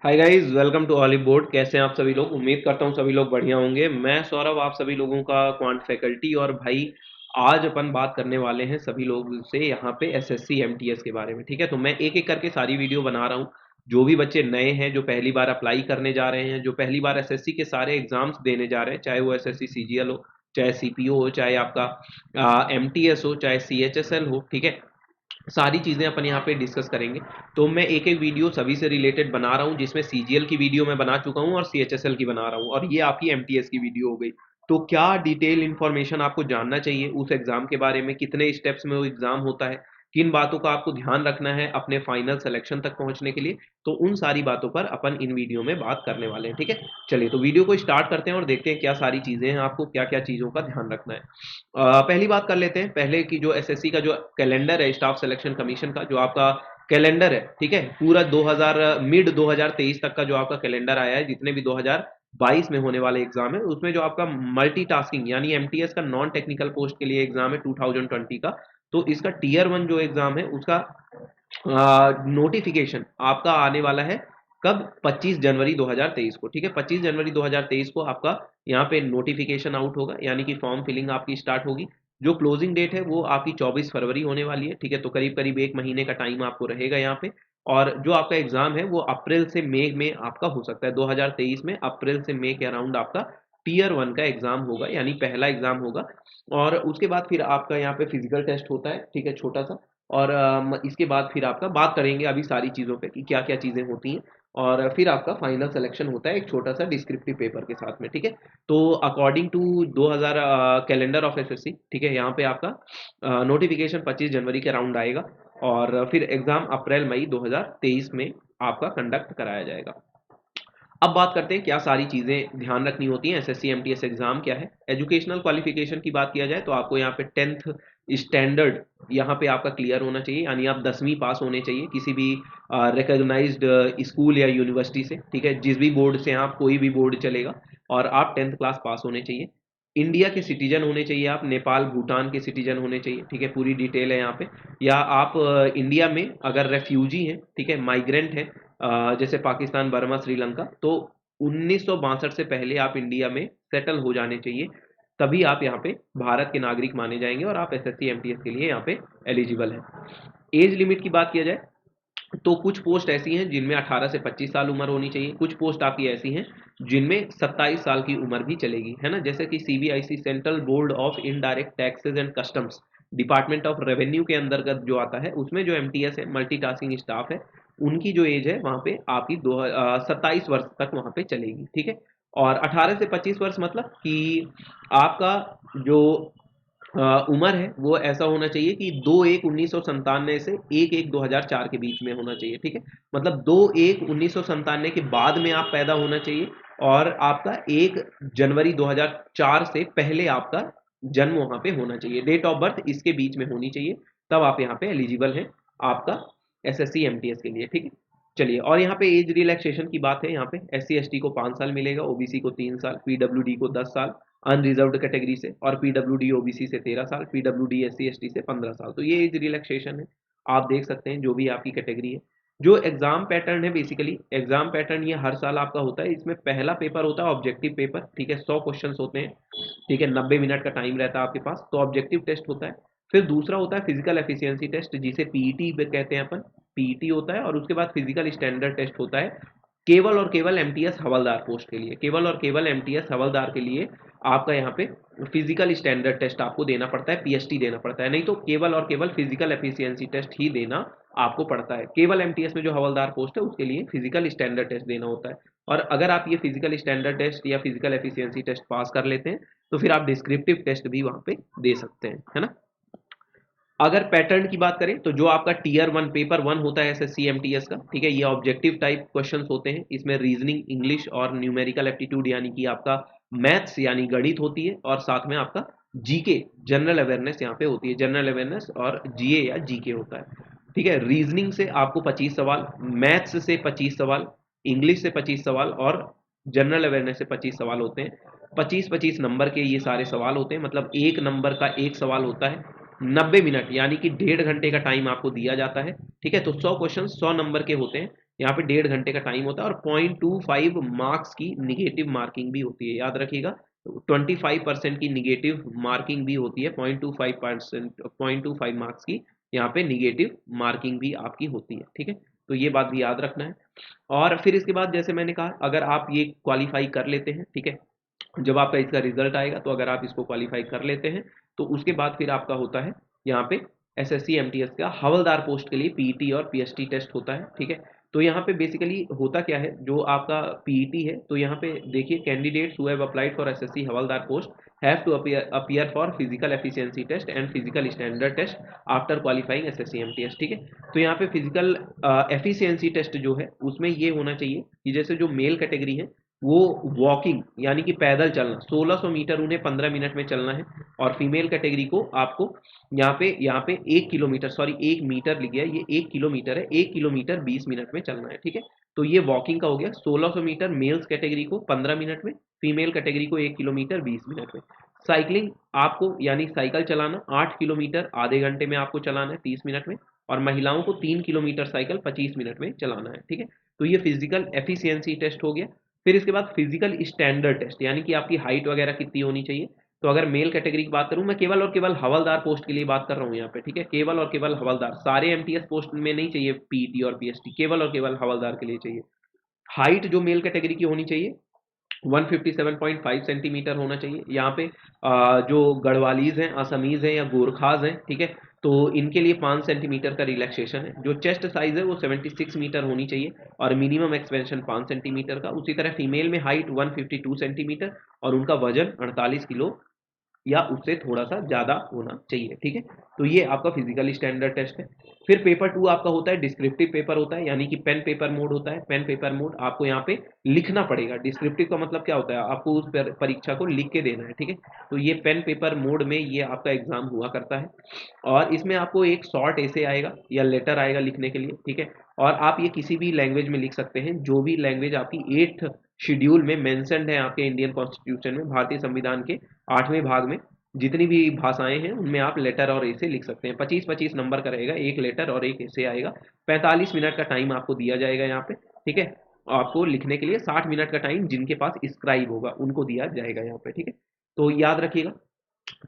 Hi guys, welcome to Oliveboard. कैसे हैं आप सभी लोग? उम्मीद करता हूँ सभी लोग बढ़िया होंगे। मैं सौरभ, आप सभी लोगों का क्वांट फैकल्टी। और भाई, आज अपन बात करने वाले हैं सभी लोग से यहाँ पे एसएससी एमटीएस के बारे में। ठीक है, तो मैं एक एक करके सारी वीडियो बना रहा हूँ। जो भी बच्चे नए हैं, जो पहली बार अप्लाई करने जा रहे हैं, जो पहली बार एसएससी के सारे एग्जाम्स देने जा रहे हैं, चाहे वो एसएससी सीजीएल हो, चाहे सीपीओ हो, चाहे आपका एमटीएस हो, चाहे सीएचएसएल हो, ठीक है, सारी चीज़ें अपन यहाँ पे डिस्कस करेंगे। तो मैं एक एक वीडियो सभी से रिलेटेड बना रहा हूँ, जिसमें सीजीएल की वीडियो मैं बना चुका हूँ और सीएचएसएल की बना रहा हूँ, और ये आपकी एमटीएस की वीडियो हो गई। तो क्या डिटेल इन्फॉर्मेशन आपको जानना चाहिए उस एग्ज़ाम के बारे में, कितने स्टेप्स में वो एग्ज़ाम होता है, किन बातों का आपको ध्यान रखना है अपने फाइनल सिलेक्शन तक पहुंचने के लिए, तो उन सारी बातों पर अपन इन वीडियो में बात करने वाले हैं। ठीक है, चलिए तो वीडियो को स्टार्ट करते हैं और देखते हैं क्या सारी चीज़ें हैं, आपको क्या क्या चीज़ों का ध्यान रखना है। पहली बात कर लेते हैं पहले की, जो एसएससी का जो कैलेंडर है, स्टाफ सिलेक्शन कमीशन का जो आपका कैलेंडर है, ठीक है, पूरा 2000 मिड 2023 तक का जो आपका कैलेंडर आया है, जितने भी 2022 में होने वाले एग्जाम है, उसमें जो आपका मल्टीटास्किंग यानी एमटीएस का नॉन टेक्निकल पोस्ट के लिए एग्जाम है 2020 का। तो इसका टीयर वन जो एग्जाम है उसका नोटिफिकेशन आपका आने वाला है कब? 25 जनवरी 2023 को। ठीक है, 25 जनवरी 2023 को आपका यहाँ पे नोटिफिकेशन आउट होगा, यानी कि फॉर्म फिलिंग आपकी स्टार्ट होगी। जो क्लोजिंग डेट है वो आपकी 24 फरवरी होने वाली है। ठीक है, तो करीब करीब एक महीने का टाइम आपको रहेगा यहाँ पे। और जो आपका एग्जाम है वो अप्रैल से मई में आपका हो सकता है, 2023 में अप्रैल से मई के अराउंड आपका टीयर वन का एग्जाम होगा, यानी पहला एग्जाम होगा। और उसके बाद फिर आपका यहाँ पे फिजिकल टेस्ट होता है, ठीक है, छोटा सा। और इसके बाद फिर आपका बात करेंगे अभी सारी चीज़ों पे कि क्या क्या चीज़ें होती हैं। और फिर आपका फाइनल सिलेक्शन होता है एक छोटा सा डिस्क्रिप्टिव पेपर के साथ में। ठीक है, तो according to 2000 calendar of SSC, ठीक है, यहाँ पे आपका नोटिफिकेशन 25 जनवरी के अराउंड आएगा, और फिर एग्जाम अप्रैल मई 2023 में आपका कंडक्ट कराया जाएगा। अब बात करते हैं क्या सारी चीज़ें ध्यान रखनी होती हैं। एसएससी एमटीएस एग्जाम क्या है? एजुकेशनल क्वालिफिकेशन की बात किया जाए तो आपको यहाँ पे 10th स्टैंडर्ड यहाँ पे आपका क्लियर होना चाहिए, यानी आप 10वीं पास होने चाहिए किसी भी रिकॉग्नाइज्ड स्कूल या यूनिवर्सिटी से। ठीक है, जिस भी बोर्ड से आप, कोई भी बोर्ड चलेगा, और आप 10th क्लास पास होने चाहिए। इंडिया के सिटीजन होने चाहिए आप, नेपाल भूटान के सिटीजन होने चाहिए। ठीक है, पूरी डिटेल है यहाँ पे। या आप इंडिया में अगर रेफ्यूजी हैं, ठीक है, माइग्रेंट हैं, जैसे पाकिस्तान, बर्मा, श्रीलंका, तो 1962 से पहले आप इंडिया में सेटल हो जाने चाहिए, तभी आप यहाँ पे भारत के नागरिक माने जाएंगे और आप एसएससी एमटीएस के लिए यहाँ पे एलिजिबल हैं। एज लिमिट की बात किया जाए तो कुछ पोस्ट ऐसी हैं जिनमें 18 से 25 साल उम्र होनी चाहिए, कुछ पोस्ट आपकी ऐसी हैं जिनमें 27 साल की उम्र भी चलेगी, है ना। जैसे कि CBIC, central board of indirect taxes and customs, department of revenue के अंतर्गत जो आता है, उसमें जो एमटीएस है, मल्टीटास्किंग स्टाफ है, उनकी जो एज है वहाँ पे आपकी 27 वर्ष तक वहाँ पे चलेगी। ठीक है, और 18 से 25 वर्ष मतलब कि आपका जो उम्र है वो ऐसा होना चाहिए कि 2/1/1997 से 1/1/2004 के बीच में होना चाहिए। ठीक है, मतलब 2/1/1997 के बाद में आप पैदा होना चाहिए, और आपका 1 जनवरी 2004 से पहले आपका जन्म वहां पे होना चाहिए, डेट ऑफ बर्थ इसके बीच में होनी चाहिए, तब आप यहाँ पे एलिजिबल हैं आपका एसएससी एमटीएस के लिए। ठीक है, चलिए, और यहाँ पे एज रिलैक्सेशन की बात है। यहाँ पे एससी एसटी को 5 साल मिलेगा, ओबीसी को 3 साल, पीडब्ल्यूडी को 10 साल अनरिजर्व्ड कैटेगरी से, और पीडब्ल्यूडी ओबीसी से 13 साल, पीडब्ल्यूडी एससी एसटी से 15 साल। तो ये एज रिलैक्सेशन है, आप देख सकते हैं जो भी आपकी कैटेगरी है। जो एग्जाम पैटर्न है, बेसिकली एग्जाम पैटर्न ये हर साल आपका होता है। इसमें पहला पेपर होता है ऑब्जेक्टिव पेपर, ठीक है, 100 क्वेश्चंस होते हैं। ठीक है, 90 मिनट का टाइम रहता है आपके पास, तो ऑब्जेक्टिव टेस्ट होता है। फिर दूसरा होता है फिजिकल एफिशिएंसी टेस्ट, जिसे पीईटी कहते हैं अपन, पीईटी होता है। और उसके बाद फिजिकल स्टैंडर्ड टेस्ट होता है, केवल और केवल एमटीएस हवलदार पोस्ट के लिए, केवल और केवल एमटीएस हवलदार के लिए आपका यहाँ पे फिजिकल स्टैंडर्ड टेस्ट आपको देना पड़ता है, पीएसटी देना पड़ता है, नहीं तो केवल और केवल फिजिकल एफिशिएंसी टेस्ट ही देना आपको पड़ता है। केवल एमटीएस में जो हवलदार पोस्ट है उसके लिए फिजिकल स्टैंडर्ड टेस्ट देना होता है। और अगर आप ये फिजिकल स्टैंडर्ड टेस्ट या फिजिकल एफिशिएंसी टेस्ट पास कर लेते हैं तो फिर आप डिस्क्रिप्टिव टेस्ट भी वहां पे दे सकते हैं, है ना। अगर पैटर्न की बात करें तो जो आपका टीयर वन पेपर वन होता है एसएससी एमटीएस का, ठीक है, ये ऑब्जेक्टिव टाइप क्वेश्चंस होते हैं। इसमें रीजनिंग, इंग्लिश और न्यूमेरिकल एप्टीट्यूड यानी कि आपका मैथ्स यानी गणित होती है, और साथ में आपका जीके जनरल अवेयरनेस यहाँ पे होती है, जनरल अवेयरनेस और जीए या जीके होता है। ठीक है, रीजनिंग से आपको 25 सवाल, मैथ्स से 25 सवाल, इंग्लिश से 25 सवाल, और जनरल अवेयरनेस से 25 सवाल होते हैं। 25-25 नंबर के ये सारे सवाल होते हैं, मतलब एक नंबर का एक सवाल होता है। 90 मिनट यानी कि 1.5 घंटे का टाइम आपको दिया जाता है। ठीक है, तो 100 क्वेश्चन 100 नंबर के होते हैं, यहाँ पे 1.5 घंटे का टाइम होता है और 0.25 मार्क्स की निगेटिव मार्किंग भी होती है, याद रखिएगा। 25% की निगेटिव मार्किंग भी होती है, 0.25 मार्क्स की यहाँ पे निगेटिव मार्किंग भी आपकी होती है, ठीक है। तो ये बात भी याद रखना है। और फिर इसके बाद जैसे मैंने कहा, अगर आप ये क्वालिफाई कर लेते हैं, ठीक है, जब आपका इसका रिजल्ट आएगा तो अगर आप इसको क्वालिफाई कर लेते हैं तो उसके बाद फिर आपका होता है यहाँ पे एसएससी एमटीएस का हवलदार पोस्ट के लिए पीईटी और पीएसटी टेस्ट होता है, ठीक है। तो यहाँ पे बेसिकली होता क्या है, जो आपका पीईटी है, तो यहाँ पे देखिए, candidates who have applied for SSC havaldar post have to appear for physical efficiency test and physical standard test after qualifying SSC MTS, ठीक है। तो यहाँ पे फिजिकल एफिशिएंसी टेस्ट जो है उसमें ये होना चाहिए कि जैसे जो मेल कैटेगरी है वो वॉकिंग यानी कि पैदल चलना 1600 मीटर उन्हें 15 मिनट में चलना है, और फीमेल कैटेगरी को आपको यहाँ पे 1 किलोमीटर, सॉरी 1 मीटर लिख गया, ये 1 किलोमीटर है, 1 किलोमीटर 20 मिनट में चलना है, ठीक है। तो ये वॉकिंग का हो गया 1600 मीटर मेल्स कैटेगरी को 15 मिनट में, फीमेल कैटेगरी को 1 किलोमीटर 20 मिनट में। साइकिलिंग आपको यानी साइकिल चलाना 8 किलोमीटर आधे घंटे में आपको चलाना है 30 मिनट में, और महिलाओं को 3 किलोमीटर साइकिल 25 मिनट में चलाना है, ठीक है। तो ये फिजिकल एफिशिएंसी टेस्ट हो गया। फिर इसके बाद फिजिकल स्टैंडर्ड टेस्ट यानी कि आपकी हाइट वगैरह कितनी होनी चाहिए। तो अगर मेल कैटेगरी की बात करूं, मैं केवल और केवल हवलदार पोस्ट के लिए बात कर रहा हूं यहाँ पे, ठीक है, केवल और केवल हवलदार, सारे एमटीएस पोस्ट में नहीं चाहिए पीईटी और पीएसटी, केवल और केवल हवलदार के लिए चाहिए। हाइट जो मेल कैटेगरी की होनी चाहिए 157.5 सेंटीमीटर होना चाहिए। यहाँ पे जो गढ़वालीज हैं, असमीज हैं या गोरखाज हैं, ठीक है, तो इनके लिए 5 सेंटीमीटर का रिलैक्सेशन है। जो चेस्ट साइज है वो 76 मीटर होनी चाहिए और मिनिमम एक्सपेंशन 5 सेंटीमीटर का। उसी तरह फीमेल में हाइट 152 सेंटीमीटर और उनका वजन 48 किलो या उससे थोड़ा सा ज़्यादा होना चाहिए, ठीक है। तो ये आपका फिजिकल स्टैंडर्ड टेस्ट है। फिर पेपर 2 आपका होता है डिस्क्रिप्टिव पेपर होता है, यानी कि पेन पेपर मोड होता है। पेन पेपर मोड आपको यहाँ पे लिखना पड़ेगा। डिस्क्रिप्टिव का मतलब क्या होता है, आपको उस परीक्षा को लिख के देना है, ठीक है। तो ये पेन पेपर मोड में ये आपका एग्जाम हुआ करता है, और इसमें आपको एक शॉर्ट ऐसे आएगा या लेटर आएगा लिखने के लिए, ठीक है। और आप ये किसी भी लैंग्वेज में लिख सकते हैं, जो भी लैंग्वेज आपकी 8th शेड्यूल में मेंशन्ड है आपके इंडियन कॉन्स्टिट्यूशन में, भारतीय संविधान के 8वें भाग में जितनी भी भाषाएं हैं उनमें आप लेटर और ऐसे लिख सकते हैं। 25-25 नंबर का रहेगा, एक लेटर और एक ऐसे आएगा। 45 मिनट का टाइम आपको दिया जाएगा यहाँ पे, ठीक है। आपको लिखने के लिए 60 मिनट का टाइम जिनके पास स्क्राइब होगा उनको दिया जाएगा यहाँ पे, ठीक है। तो याद रखिएगा,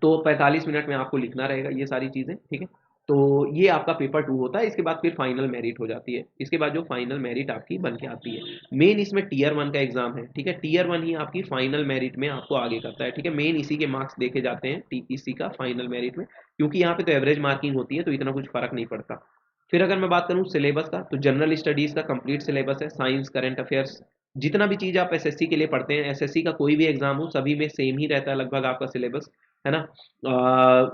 तो 45 मिनट में आपको लिखना रहेगा ये सारी चीज़ें, ठीक है। तो ये आपका पेपर 2 होता है। इसके बाद फिर फाइनल मेरिट हो जाती है। इसके बाद जो फाइनल मेरिट आपकी बन के आती है, मेन इसमें टीयर 1 का एग्जाम है, ठीक है। टीयर 1 ही आपकी फाइनल मेरिट में आपको आगे करता है, ठीक है। मेन इसी के मार्क्स देखे जाते हैं इसी का फाइनल मेरिट में, क्योंकि यहाँ पे तो एवरेज मार्किंग होती है तो इतना कुछ फर्क नहीं पड़ता। फिर अगर मैं बात करूँ सिलेबस का, तो जनरल स्टडीज़ का कंप्लीट सिलेबस है, साइंस, करंट अफेयर्स, जितना भी चीज़ आप एसएससी के लिए पढ़ते हैं, एसएससी का कोई भी एग्जाम हो सभी में सेम ही रहता है लगभग आपका सिलेबस, है ना।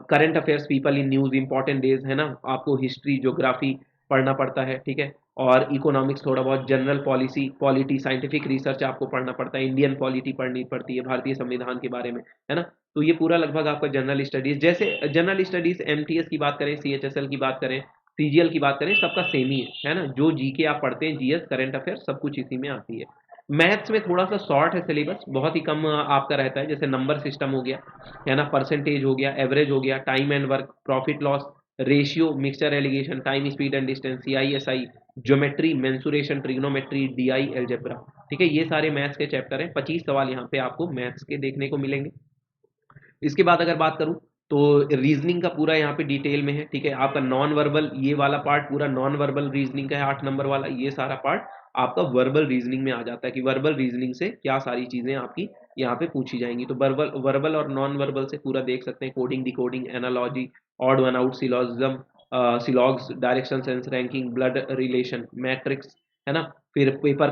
Current affairs, people in news, important days, है ना। आपको हिस्ट्री, ज्योग्राफी पढ़ना पड़ता है, ठीक है। और इकोनॉमिक्स थोड़ा बहुत, general policy, polity, scientific research आपको पढ़ना पड़ता है, इंडियन पॉलिटी पढ़नी पड़ती है भारतीय संविधान के बारे में, है ना। तो ये पूरा लगभग आपका जनरल स्टडीज, जैसे जनरल स्टडीज एमटीएस की बात करें, सीएचएसएल की बात करें, सीजीएल की बात करें, सबका सेम ही है ना। जो जीके आप पढ़ते हैं, जीएस, करंट अफेयर्स, सब कुछ इसी में आती है। मैथ्स में थोड़ा सा शॉर्ट है सिलेबस, बहुत ही कम आपका रहता है, जैसे नंबर सिस्टम हो गया, है ना, परसेंटेज हो गया, एवरेज हो गया, time and work, profit loss ratio, mixture alligation, time speed and distance, CI SI, geometry, mensuration, trigonometry, DI, algebra, ठीक है। ये सारे मैथ्स के चैप्टर हैं। 25 सवाल यहाँ पे आपको मैथ्स के देखने को मिलेंगे। इसके बाद अगर बात करूं तो रीजनिंग का पूरा यहाँ पे डिटेल में है, ठीक है। आपका नॉन वर्बल, ये वाला पार्ट पूरा नॉन वर्बल रीजनिंग का है, 8 नंबर वाला, ये सारा पार्ट आपका वर्बल रीजनिंग में आ जाता है कि वर्बल रीजनिंग से क्या सारी चीजें आपकी यहाँ पे पूछी जाएंगी। तो वर्बल वर्बल और नॉन वर्बल से पूरा देख सकते हैं, coding, decoding, analogy, odd one out, syllogism, syllogs, direction sense, ranking, blood relation, matrix, है ना। फिर paper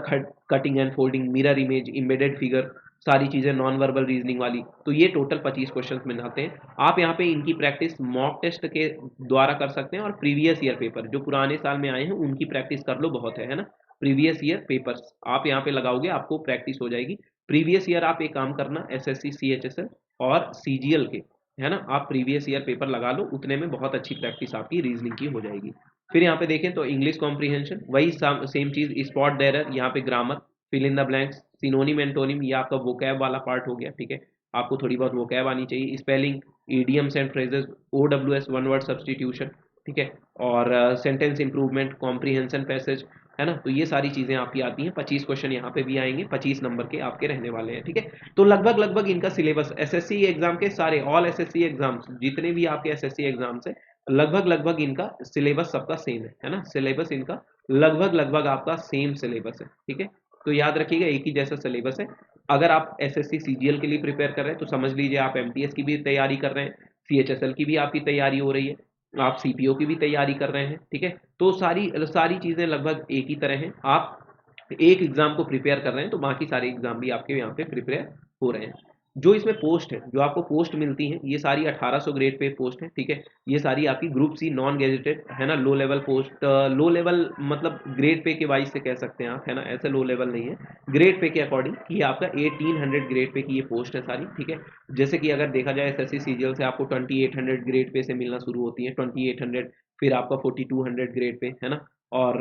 cutting and folding, mirror image, embedded figure, सारी चीज़ें नॉन वर्बल रीजनिंग वाली। तो ये टोटल 25 क्वेश्चंस में आते हैं। आप यहाँ पे इनकी प्रैक्टिस मॉक टेस्ट के द्वारा कर सकते हैं, और प्रीवियस ईयर पेपर जो पुराने साल में आए हैं उनकी प्रैक्टिस कर लो, बहुत है ना। प्रीवियस ईयर पेपर्स आप यहाँ पे लगाओगे, आपको प्रैक्टिस हो जाएगी। प्रीवियस ईयर आप एक काम करना, एसएससी, सीएचएसएल और सीजीएल के, है ना, आप प्रीवियस ईयर पेपर लगा लो, उतने में बहुत अच्छी प्रैक्टिस आपकी रीजनिंग की हो जाएगी। फिर यहाँ पे देखें तो इंग्लिश कॉम्प्रीहेंशन, वही सेम चीज़, स्पॉट एरर, यहाँ पे grammar, fill in the blanks, synonym antonym, ये आपका वोकैब वाला पार्ट हो गया, ठीक है। आपको थोड़ी बहुत वोकैब आनी चाहिए, spelling, idioms and phrases, OWS, one word substitution, ठीक है। और सेंटेंस इंप्रूवमेंट, कॉम्प्रीहेंशन पैसेज, है ना। तो ये सारी चीजें आपकी आती हैं, 25 क्वेश्चन यहाँ पे भी आएंगे, 25 नंबर के आपके रहने वाले हैं, ठीक है। तो लगभग लगभग इनका सिलेबस एसएससी एग्जाम के सारे, ऑल एसएससी एग्जाम्स जितने भी आपके एसएससी एग्जाम्स है, लगभग लगभग इनका सिलेबस सबका सेम है ना। सिलेबस इनका लगभग लगभग आपका सेम सिलेबस है, ठीक है। तो याद रखिएगा एक ही जैसा सिलेबस है। अगर आप एसएससी सीजीएल के लिए प्रिपेयर कर रहे हैं तो समझ लीजिए आप एमटीएस की भी तैयारी कर रहे हैं, सीएचएसएल की भी आपकी तैयारी हो रही है, आप सीपीओ की भी तैयारी कर रहे हैं, ठीक है। तो सारी सारी चीजें लगभग एक ही तरह हैं। आप एक एग्जाम को प्रिपेयर कर रहे हैं तो बाकी सारे एग्जाम भी आपके यहाँ पे प्रिपेयर हो रहे हैं। जो इसमें पोस्ट है, जो आपको पोस्ट मिलती है, ये सारी 1800 ग्रेड पे पोस्ट है, ठीक है। ये सारी आपकी ग्रुप सी नॉन गेजेटेड है ना, low level post, low level मतलब ग्रेड पे के वाइज से कह सकते हैं आप, है ना, ऐसे लो लेवल नहीं है, ग्रेड पे के अकॉर्डिंग ये आपका 1800 ग्रेड पे की ये पोस्ट है सारी, ठीक है। जैसे कि अगर देखा जाए एसएससी सीजीएल से आपको 2800 ग्रेड पे से मिलना शुरू होती है, 2800, फिर आपका 4200 ग्रेड पे, है ना, और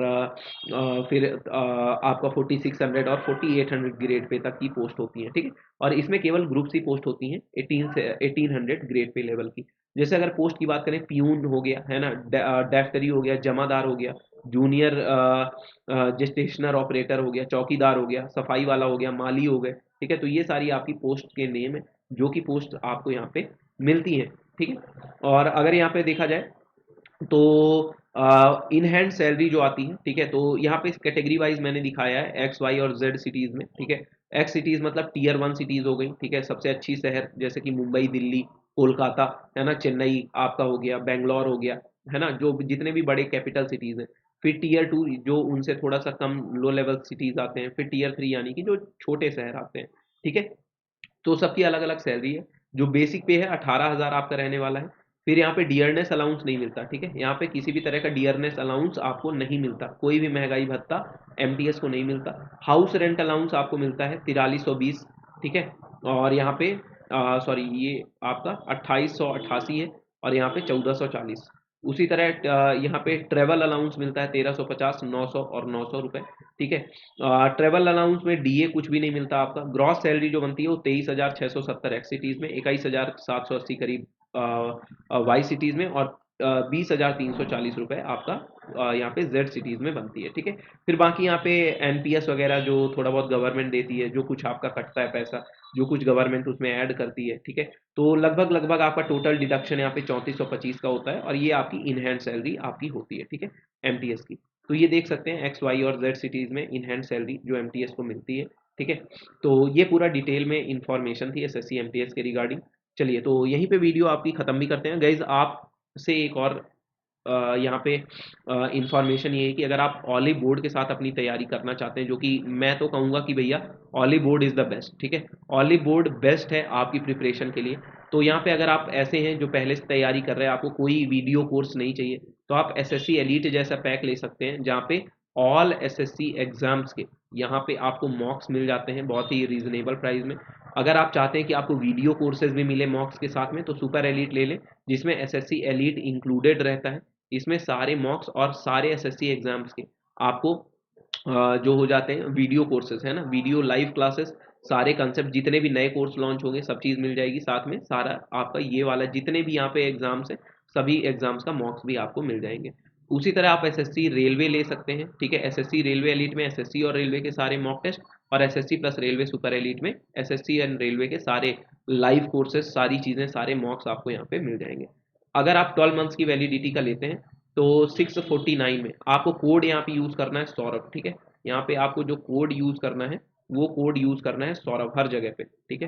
फिर आपका 4600 और 4800 ग्रेड पे तक की पोस्ट होती है, ठीक है। और इसमें केवल ग्रुप सी पोस्ट होती हैं 1800 ग्रेड पे लेवल की। जैसे अगर पोस्ट की बात करें, प्यून हो गया, है ना, डेफ्टरी हो गया, जमादार हो गया, जूनियर जेस्टेशनर ऑपरेटर हो गया, चौकीदार हो गया, सफाई वाला हो गया, माली हो गए, ठीक है। तो ये सारी आपकी पोस्ट के नेम है जो कि पोस्ट आपको यहाँ पे मिलती है, ठीक है। और अगर यहाँ पे देखा जाए तो इन हैंड सैलरी जो आती है, ठीक है, तो यहाँ पे कैटेगरी वाइज मैंने दिखाया है एक्स वाई और जेड सिटीज में, ठीक है। एक्स सिटीज मतलब टीयर 1 सिटीज हो गई, ठीक है, सबसे अच्छी शहर जैसे कि मुंबई, दिल्ली, कोलकाता, है ना, चेन्नई आपका हो गया, बेंगलोर हो गया, है ना, जो जितने भी बड़े कैपिटल सिटीज हैं। फिर टीयर 2 जो उनसे थोड़ा सा कम लो लेवल सिटीज आते हैं, फिर टीयर 3 यानी कि जो छोटे शहर आते हैं, ठीक है। तो सबकी अलग अलग सैलरी है। जो बेसिक पे है 18,000 आपका रहने वाला है। फिर यहाँ पे डियरनेस अलाउंस नहीं मिलता, ठीक है, यहाँ पे किसी भी तरह का डियरनेस अलाउंस आपको नहीं मिलता, कोई भी महंगाई भत्ता एमटीएस को नहीं मिलता। हाउस रेंट अलाउंस आपको मिलता है 4320, ठीक है। और यहाँ पे सॉरी ये आपका 2888 है, और यहाँ पे 1440। उसी तरह यहाँ पे ट्रेवल अलाउंस मिलता है 1350, 900 और 900 रुपये, ठीक है। ट्रेवल अलाउंस में डीए कुछ भी नहीं मिलता आपका। ग्रॉस सैलरी जो बनती है वो 23,670 एक्स सिटीज में, 21,780 करीब वाई सिटीज में, और 20,340 रुपये आपका यहाँ पे जेड सिटीज में बनती है, ठीक है। फिर बाकी यहाँ पे एनपीएस वगैरह जो थोड़ा बहुत गवर्नमेंट देती है, जो कुछ आपका कटता है पैसा, जो कुछ गवर्नमेंट उसमें ऐड करती है, ठीक है। तो लगभग लगभग आपका टोटल डिडक्शन यहाँ पे 3425 का होता है, और ये आपकी इन हैंड सैलरी आपकी होती है, ठीक है, एमटीएस की। तो ये देख सकते हैं एक्स वाई और जेड सिटीज में इन हैंड सैलरी जो एमटीएस को मिलती है, ठीक है। तो ये पूरा डिटेल में इंफॉर्मेशन थी एसएससी एमटीएस के रिगार्डिंग। चलिए तो यहीं पे वीडियो आपकी ख़त्म भी करते हैं गाइज। आपसे एक और यहाँ पे इंफॉर्मेशन ये है कि अगर आप ऑलिव बोर्ड के साथ अपनी तैयारी करना चाहते हैं, जो कि मैं तो कहूँगा कि भैया olive board is the best, ठीक है, ऑलिव बोर्ड बेस्ट है आपकी प्रिपरेशन के लिए। तो यहाँ पे अगर आप ऐसे हैं जो पहले से तैयारी कर रहे हैं, आपको कोई वीडियो कोर्स नहीं चाहिए, तो आप एसएससी एलीट जैसा पैक ले सकते हैं, जहाँ पे ऑल एसएससी एग्जाम्स के यहाँ पे आपको मॉक्स मिल जाते हैं बहुत ही रीजनेबल प्राइस में। अगर आप चाहते हैं कि आपको वीडियो कोर्सेज भी मिले मॉक्स के साथ में, तो सुपर एलीट ले लें, जिसमें एसएससी एलीट इंक्लूडेड रहता है। इसमें सारे मॉक्स और सारे एसएससी एग्जाम्स के आपको जो हो जाते हैं वीडियो कोर्सेज, है ना, वीडियो लाइव क्लासेस, सारे कंसेप्ट जितने भी नए कोर्स लॉन्च होंगे सब चीज़ मिल जाएगी साथ में। सारा आपका ये वाला जितने भी यहाँ पे एग्जाम्स हैं, सभी एग्जाम्स का मॉक्स भी आपको मिल जाएंगे। उसी तरह आप एसएससी रेलवे ले सकते हैं, ठीक है। एसएससी रेलवे एलीट में एसएससी और रेलवे के सारे मॉक टेस्ट, और SSC plus railway super elite में एसएससी एंड रेलवे के सारे लाइव कोर्सेज, सारी चीज़ें, सारे मॉक्स आपको यहाँ पे मिल जाएंगे। अगर आप 12 मंथ्स की वैलिडिटी का लेते हैं तो 649 में आपको कोड यहाँ पे यूज़ करना है सौरभ, ठीक है। यहाँ पे आपको जो कोड यूज़ करना है वो कोड यूज़ करना है सौरभ हर जगह पे, ठीक है।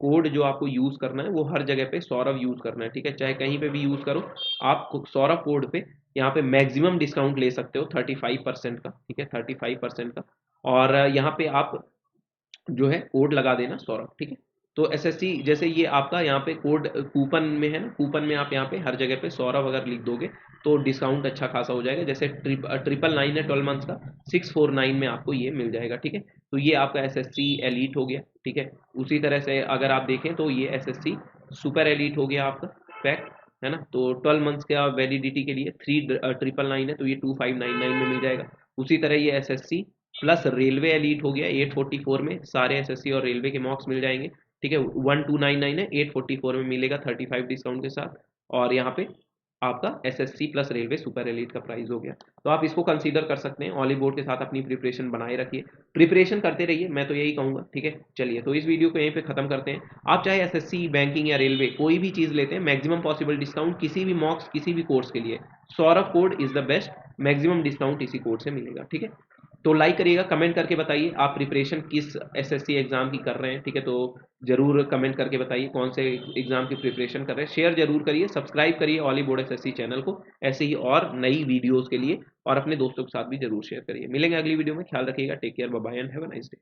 कोड जो आपको यूज़ करना है वो हर जगह पे सौरभ यूज़ करना है, ठीक है, चाहे कहीं पे भी यूज़ करो आप सौरभ कोड पे यहाँ पे मैक्सिमम डिस्काउंट ले सकते हो 35% का, ठीक है, 35% का। और यहाँ पे आप जो है कोड लगा देना सौरभ, ठीक है। तो एसएससी जैसे ये आपका यहाँ पे कोड कूपन में है ना, कूपन में आप यहाँ पे हर जगह पे सौरभ अगर लिख दोगे तो डिस्काउंट अच्छा खासा हो जाएगा। जैसे 999 है 12 मंथ्स का, 649 में आपको ये मिल जाएगा, ठीक है। तो ये आपका एसएससी एलीट हो गया, ठीक है। उसी तरह से अगर आप देखें तो ये एसएससी सुपर एलीट हो गया आपका पैक, है ना। तो 12 मंथ्स का वैलिडिटी के लिए 3999 है, तो ये 2599 में मिल जाएगा। उसी तरह ये एसएससी प्लस रेलवे एलीट हो गया 844 में, सारे एसएससी और रेलवे के मॉक्स मिल जाएंगे, ठीक है। 1299 है, 844 में मिलेगा 35 डिस्काउंट के साथ। और यहाँ पे आपका SSC plus railway super elite का प्राइस हो गया। तो आप इसको कंसीडर कर सकते हैं। ऑली बोर्ड के साथ अपनी प्रिपरेशन बनाए रखिए, प्रिपरेशन करते रहिए, मैं तो यही कहूँगा। ठीक है, चलिए तो इस वीडियो को यहीं पे खत्म करते हैं। आप चाहे एसएससी, बैंकिंग या रेलवे कोई भी चीज़ लेते हैं, मैक्सिमम पॉसिबल डिस्काउंट किसी भी मॉक्स, किसी भी कोर्स के लिए Saurabh code is the best, maximum discount इसी कोड से मिलेगा। ठीक है, तो लाइक करिएगा, कमेंट करके बताइए आप प्रिपरेशन किस एसएससी एग्जाम की कर रहे हैं। ठीक है, तो जरूर कमेंट करके बताइए कौन से एग्जाम की प्रिपरेशन कर रहे हैं। शेयर जरूर करिए, सब्सक्राइब करिए ऑली बोर्ड एसएससी चैनल को ऐसे ही और नई वीडियोस के लिए, और अपने दोस्तों के साथ भी जरूर शेयर करिए। मिलेंगे अगली वीडियो में, ख्याल रखिएगा, take care, bye bye and have a nice day.